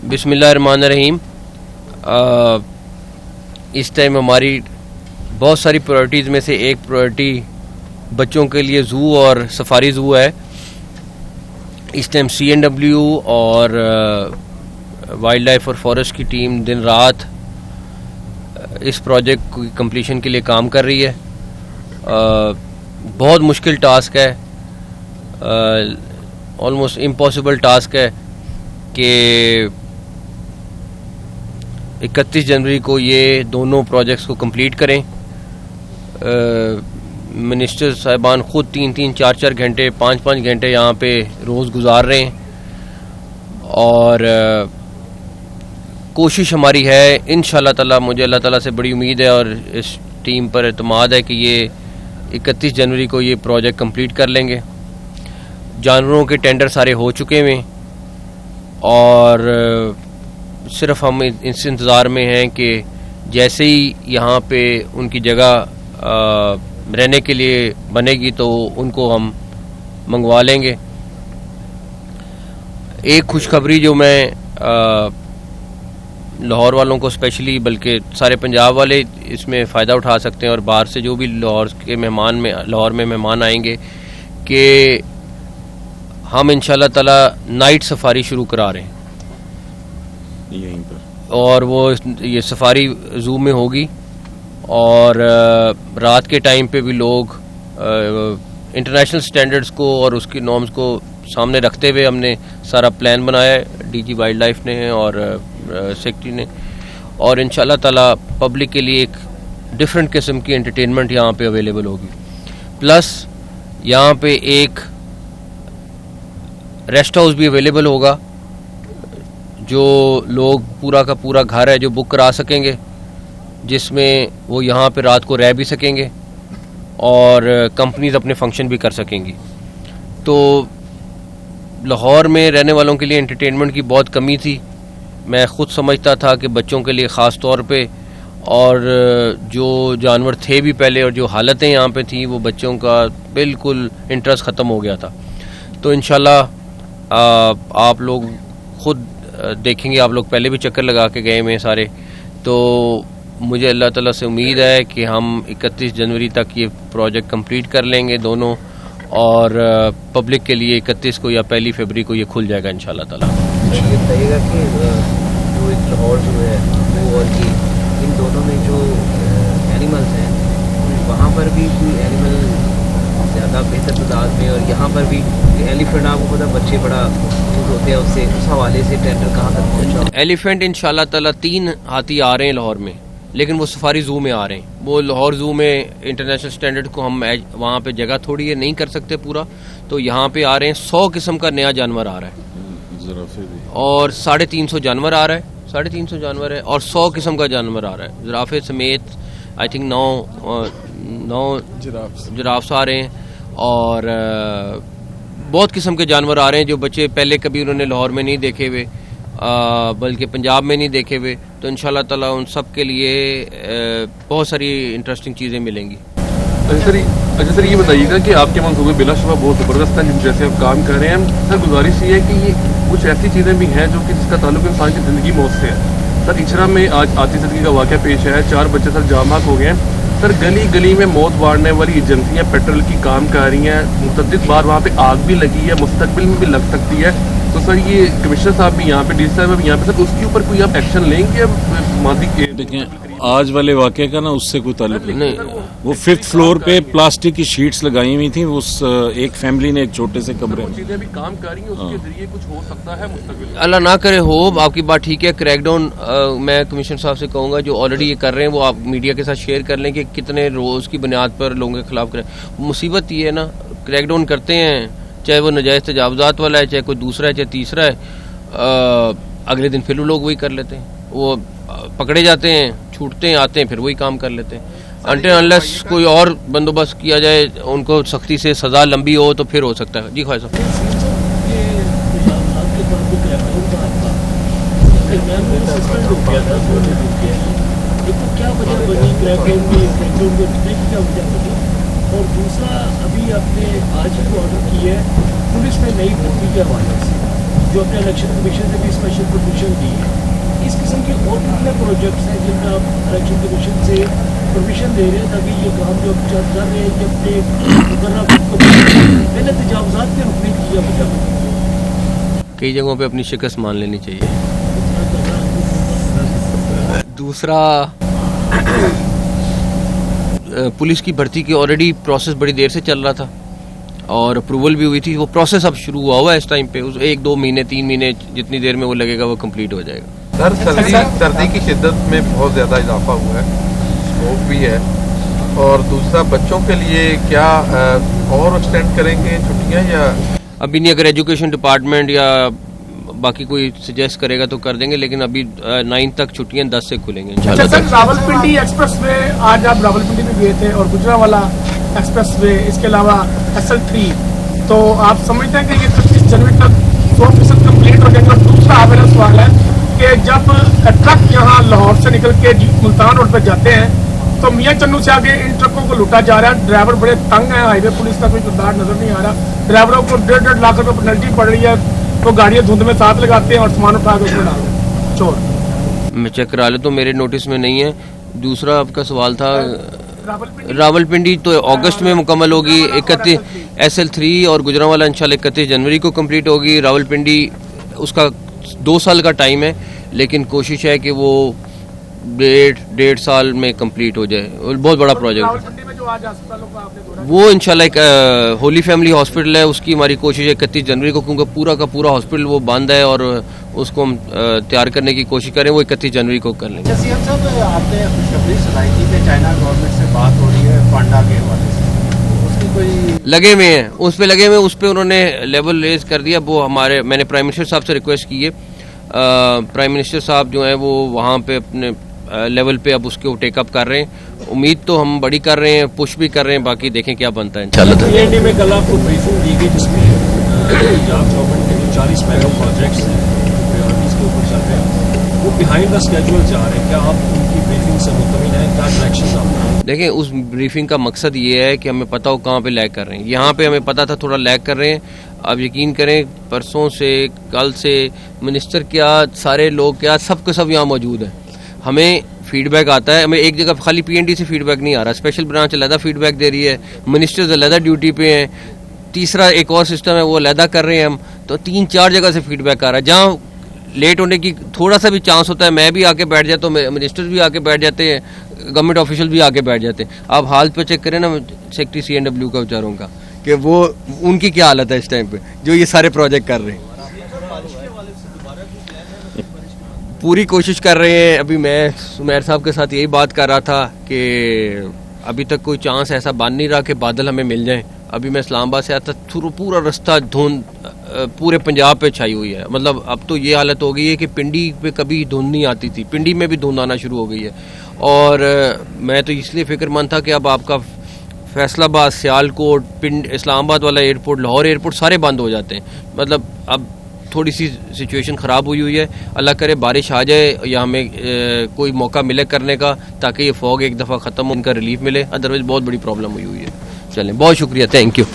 बिस्मिल्लाहिर्रहमानिर्रहीम। इस टाइम हमारी बहुत सारी प्रायोरिटीज़ में से एक प्रायोरिटी बच्चों के लिए ज़ू और सफारी ज़ू है। इस टाइम CNW और वाइल्ड लाइफ और फॉरेस्ट की टीम दिन रात इस प्रोजेक्ट की कंप्लीशन के लिए काम कर रही है। बहुत मुश्किल टास्क है, ऑलमोस्ट इम्पॉसिबल टास्क है कि 31 जनवरी को ये दोनों प्रोजेक्ट्स को कंप्लीट करें। मिनिस्टर साहिबान ख़ुद 3-3, 4-4 घंटे, 5-5 घंटे यहाँ पे रोज़ गुजार रहे हैं और कोशिश हमारी है इंशाअल्लाह ताला, मुझे अल्लाह ताला से बड़ी उम्मीद है और इस टीम पर एतमाद है कि ये 31 जनवरी को ये प्रोजेक्ट कंप्लीट कर लेंगे। जानवरों के टेंडर सारे हो चुके हैं और सिर्फ हम इस इंतज़ार में हैं कि जैसे ही यहाँ पे उनकी जगह रहने के लिए बनेगी तो उनको हम मंगवा लेंगे। एक खुशखबरी जो मैं लाहौर वालों को स्पेशली, बल्कि सारे पंजाब वाले इसमें फ़ायदा उठा सकते हैं और बाहर से जो भी लाहौर में मेहमान आएंगे कि हम इंशाल्लाह ताला नाइट सफारी शुरू करा रहे हैं यहीं पर, और वो ये सफारी ज़ू में होगी और रात के टाइम पे भी लोग इंटरनेशनल स्टैंडर्ड्स को और उसकी नॉर्म्स को सामने रखते हुए हमने सारा प्लान बनाया है, DG वाइल्ड लाइफ ने और सेक्रेटरी ने, और इंशाल्लाह ताला पब्लिक के लिए एक डिफरेंट किस्म की एंटरटेनमेंट यहाँ पे अवेलेबल होगी। प्लस यहाँ पे एक रेस्ट हाउस भी अवेलेबल होगा जो लोग पूरा का पूरा घर है जो बुक करा सकेंगे, जिसमें वो यहाँ पे रात को रह भी सकेंगे और कंपनीज अपने फंक्शन भी कर सकेंगी। तो लाहौर में रहने वालों के लिए एंटरटेनमेंट की बहुत कमी थी। मैं ख़ुद समझता था कि बच्चों के लिए ख़ास तौर पे, और जो जानवर थे भी पहले और जो हालतें यहाँ पे थी वो बच्चों का बिल्कुल इंटरेस्ट ख़त्म हो गया था। तो इंशाल्लाह आप लोग ख़ुद देखेंगे, आप लोग पहले भी चक्कर लगा के गए हैं सारे, तो मुझे अल्लाह ताला से उम्मीद है कि हम 31 जनवरी तक ये प्रोजेक्ट कंप्लीट कर लेंगे दोनों, और पब्लिक के लिए 31 को या 1 फरवरी को ये खुल जाएगा इंशाल्लाह ताला। ये बताइएगा कि जो लाहौर जो है वो और ये इन दोनों में जो एनिमल्स हैं वहाँ पर भी कोई एनिमल ज़्यादा बेहतर तादाद में, और यहाँ पर भी एलिफेंट आपको पता बच्चे बड़ा दूर होते हैं उससे, उस हवाले से टेंडर कहाँ तक पहुँचा? एलिफेंट इंशाल्लाह ताला 3 हाथी आ रहे हैं लाहौर में, लेकिन वो सफारी ज़ू में आ रहे हैं। वो लाहौर ज़ू में इंटरनेशनल स्टैंडर्ड को हम वहाँ पे जगह थोड़ी है, नहीं कर सकते पूरा, तो यहाँ पे आ रहे हैं। 100 किस्म का नया जानवर आ रहा है और 350 जानवर आ रहा है, 350 जानवर है और 100 किस्म का जानवर आ रहा है। ज़राफ़े समेत आई थिंक 9 जिराफ्स आ रहे हैं और बहुत किस्म के जानवर आ रहे हैं जो बच्चे पहले कभी उन्होंने लाहौर में नहीं देखे हुए, बल्कि पंजाब में नहीं देखे हुए। तो इंशाल्लाह ताला उन सब के लिए बहुत सारी इंटरेस्टिंग चीज़ें मिलेंगी। अच्छा सर, ये बताइएगा कि आपके मंसूबे बिलाशुबा बहुत ज़बरदस्त हैं जैसे आप काम कर रहे हैं। सर गुजारिश ये है कि ये कुछ ऐसी चीज़ें भी हैं जो कि जिसका ताल्लुक इंसान की ज़िंदगी मौत से है। सर इचरा में आज आती सदगी का वाक़या पेश है, 4 बच्चे सर जाम हो गए हैं। सर गली गली में मौत बांटने वाली एजेंसियाँ पेट्रोल की काम कर रही हैं, मुतअद्दिद बार वहाँ पे आग भी लगी है, मुस्तकबिल में भी लग सकती है। तो सर ये कमिश्नर साहब भी यहाँ पे, DG साहब भी यहाँ पे, सर उसके ऊपर कोई आप एक्शन लेंगे? मादी के देखें, आज वाले वाक़े का ना उससे कोई ताल्लुक नहीं। वो 5th फ्लोर पे प्लास्टिक की शीट्स लगाई हुई थी, उस एक फैमिली ने एक छोटे से कमरे में चीजें भी काम कर रही हैं, उसके जरिए कुछ हो सकता है मुस्तकबिल। अल्लाह ना करे हो, आपकी बात ठीक है। क्रैकडाउन मैं कमिश्नर साहब से कहूँगा जो ऑलरेडी ये कर रहे हैं वो आप मीडिया के साथ शेयर कर लें कि कितने रोज़ की बुनियाद पर लोगों के खिलाफ करें। मुसीबत ये है ना, क्रैकडाउन करते हैं, चाहे वो नजायज़ तजावुज़ात वाला है, चाहे कोई दूसरा है, चाहे तीसरा है, अगले दिन फिर वो लोग वही कर लेते हैं, वो पकड़े जाते हैं, छूटते हैं, आते हैं, फिर वही काम कर लेते हैं। अनटिल अनलेस कोई और बंदोबस्त किया जाए, उनको सख्ती से सज़ा लंबी हो तो फिर हो सकता है। जी ख्वाहिश और दूसरा अभी आपने आज ही ऑर्डर की है पुलिस में नई भर्ती के हवाले से, जो अपने इलेक्शन कमीशन ने भी स्पेशल परमिशन दी है कितने प्रोजेक्ट्स हैं जिनका आप इलेक्शन कमीशन से परमिशन दे रहे हैं ताकि ये काम जो आप कर रहे हैं ये अपने मुकर्रर वक्त को पहले तजावजात के रुकने की वजह कई जगहों पे अपनी शिकस्त मान लेनी चाहिए। दूसरा, पुलिस की भर्ती की ऑलरेडी प्रोसेस बड़ी देर से चल रहा था और अप्रूवल भी हुई थी। वो प्रोसेस अब शुरू हुआ हुआ है इस टाइम पे, उस 1-2 महीने 3 महीने जितनी देर में वो लगेगा वो कंप्लीट हो जाएगा। सर, सर्दी की शिद्दत में बहुत ज़्यादा इजाफा हुआ है, स्कोप भी है। और दूसरा, बच्चों के लिए क्या और एक्सटेंड करेंगे छुट्टियां या अभी नहीं? अगर एजुकेशन डिपार्टमेंट या बाकी कोई सजेस्ट करेगा तो कर देंगे, लेकिन अभी 9 तक छुट्टियां 10 से खुलेंगे अच्छा इंशाल्लाह। सर, रावलपिंडी एक्सप्रेस वे, आज आप रावलपिंडी में गए थे और गुजरांवाला एक्सप्रेस वे, इसके अलावा SL3, तो आप समझते हैं कि ये 25 जनवरी तक 100% कम्प्लीट हो जाएगा? दूसरा मेरा सवाल है कि जब ट्रक यहाँ लाहौर से निकल के मुल्तान रोड पर जाते हैं तो मियाँ चन्नू से आगे इन ट्रकों को लूटा जा रहा है। ड्राइवर बड़े तंग हैं, हाईवे पुलिस का कोई किरदार नजर नहीं आ रहा। ड्राइवरों को 1.5 लाख रुपये पेनल्टी पड़ रही है, वो गाड़ियाँ धुंध में साथ लगाते हैं और सामान उठा के उसमें डालते हैं। चोर मैं चेक करा ले तो मेरे नोटिस में नहीं है। दूसरा आपका सवाल था रावलपिंडी, तो अगस्त में मुकम्मल होगी 31 SL3 और गुजरांवाला इंशाल्लाह 31 जनवरी को कंप्लीट होगी। रावलपिंडी उसका 2 साल का टाइम है, लेकिन कोशिश है कि वो 1.5 साल में कंप्लीट हो जाए। बहुत बड़ा प्रोजेक्ट रावलपिंडी में जो आज अस्पतालों का आपने दौरा वो इंशाल्लाह एक होली फैमिली हॉस्पिटल है, उसकी हमारी कोशिश है 31 जनवरी को, क्योंकि पूरा का पूरा हॉस्पिटल वो बंद है और उसको हम तैयार करने की कोशिश करें, वो 31 जनवरी को कर लेंगे। सीएम साहब, आपने खुशखबरी सुनाई थी कि चाइना गवर्नमेंट से बात हो रही है पांडा के हवाले से, उसकी कोई लगे हुए हैं उस पे, लगे हुए उस पे उन्होंने लेवल रेज कर दिया। वो हमारे, मैंने प्राइम मिनिस्टर साहब से रिक्वेस्ट की है, प्राइम मिनिस्टर साहब जो है वो वहाँ पे अपने लेवल पे अब उसके टेकअप कर रहे हैं। उम्मीद तो हम बड़ी कर रहे हैं, पुश भी कर रहे हैं, बाकी देखें क्या बनता है इंशाल्लाह। PND में कल आपको ब्रीफिंग दी गई जिसमें पंजाब गवर्नमेंट के जो 40 मेगा प्रोजेक्ट्स हैं प्रायोरिटीज के ऊपर चल रहे हैं, वो बिहाइंड द स्केड्यूल जा रहे हैं। क्या आप उनकी ब्रीफिंग से मुतमिन हैं? क्या डायरेक्शन आप देखें, उस ब्रीफिंग का मकसद ये है कि हमें पता हो कहाँ पे लैग कर रहे हैं। यहाँ पे हमें पता था थोड़ा लैग कर रहे हैं। अब यकीन करें, परसों से, कल से मिनिस्टर क्या, सारे लोग क्या, सब के सब यहाँ मौजूद हैं। हमें फीडबैक आता है, हमें एक जगह खाली PND से फीडबैक नहीं आ रहा, स्पेशल ब्रांच अलहदा फीडबैक दे रही है, मिनिस्टर्स अलहदा ड्यूटी पे हैं, तीसरा एक और सिस्टम है वो अलहदा कर रहे हैं हम, तो 3-4 जगह से फीडबैक आ रहा है। जहाँ लेट होने की थोड़ा सा भी चांस होता है, मैं भी आके बैठ जाता हूँ, मिनिस्टर्स भी आके बैठ जाते हैं, गवर्नमेंट ऑफिशियल भी आके बैठ जाते हैं। आप हालत पे चेक करें ना सेक्रेटरी CNW का बेचारों का, कि वो उनकी क्या हालत है इस टाइम पे जो ये सारे प्रोजेक्ट कर रहे हैं। पूरी कोशिश कर रहे हैं। अभी मैं सुमेर साहब के साथ यही बात कर रहा था कि अभी तक कोई चांस ऐसा बन नहीं रहा कि बादल हमें मिल जाएं। अभी मैं इस्लामाबाद से आता, पूरा रास्ता धुंध पूरे पंजाब पे छाई हुई है। मतलब अब तो ये हालत हो गई है कि पिंडी पे कभी धुंध नहीं आती थी, पिंडी में भी धुंध आना शुरू हो गई है। और मैं तो इसलिए फिक्रमंद था कि अब आपका फैसलाबाद, सियालकोट, पिंड, इस्लामाबाद वाला एयरपोर्ट, लाहौर एयरपोर्ट सारे बंद हो जाते हैं। मतलब अब थोड़ी सी सिचुएशन ख़राब हुई है। अल्लाह करे बारिश आ जाए या हमें कोई मौका मिले करने का, ताकि ये फॉग एक दफ़ा ख़त्म हो, उनका रिलीफ मिले। अदरवाइज़ बहुत बड़ी प्रॉब्लम हुई है। चलें, बहुत शुक्रिया, थैंक यू।